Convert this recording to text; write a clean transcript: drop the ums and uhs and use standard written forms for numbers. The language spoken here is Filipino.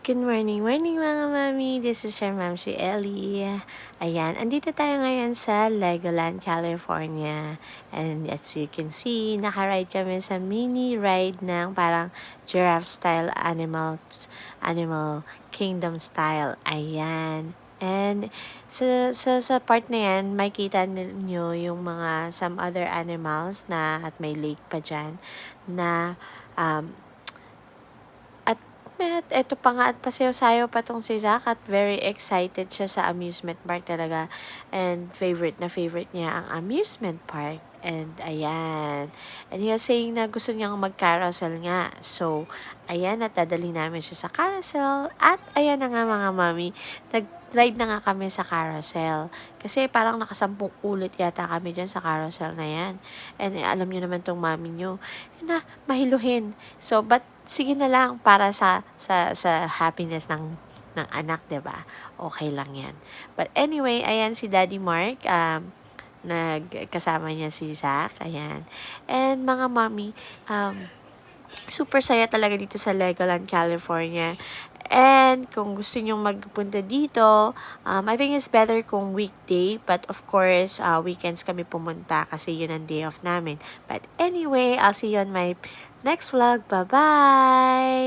Good morning, morning mga mami! This is your mom, si Ellie. Ayan, andito tayo ngayon sa Legoland, California. And as you can see, nakaride kami sa mini ride ng parang giraffe style animal kingdom style. Ayan. And sa part na yan, makita ninyo yung mga some other animals na at may lake pa dyan na at eto pa nga at pasayaw-sayaw pa tong si Zach at very excited siya sa amusement park talaga. And favorite niya ang amusement park. And ayan. And he was saying na gusto niyang mag-carousel nga. So, ayan, at dadali namin siya sa carousel. At ayan na nga mga mami, nag-ride na nga kami sa carousel. Kasi parang nakasampung ulit yata kami dyan sa carousel na yan. And alam niyo naman tong mami niyo, na mahiluhin. So, but sige na lang para sa happiness ng anak, 'di ba? Okay lang 'yan. But anyway, ayan si Daddy Mark, nagkasama niya si Zach, ayan. And mga mommy, super saya talaga dito sa Legoland, California. And kung gusto nyong magpunta dito, I think it's better kung weekday. But of course, weekends kami pumunta kasi yun ang day off namin. But anyway, I'll see you on my next vlog. Bye-bye!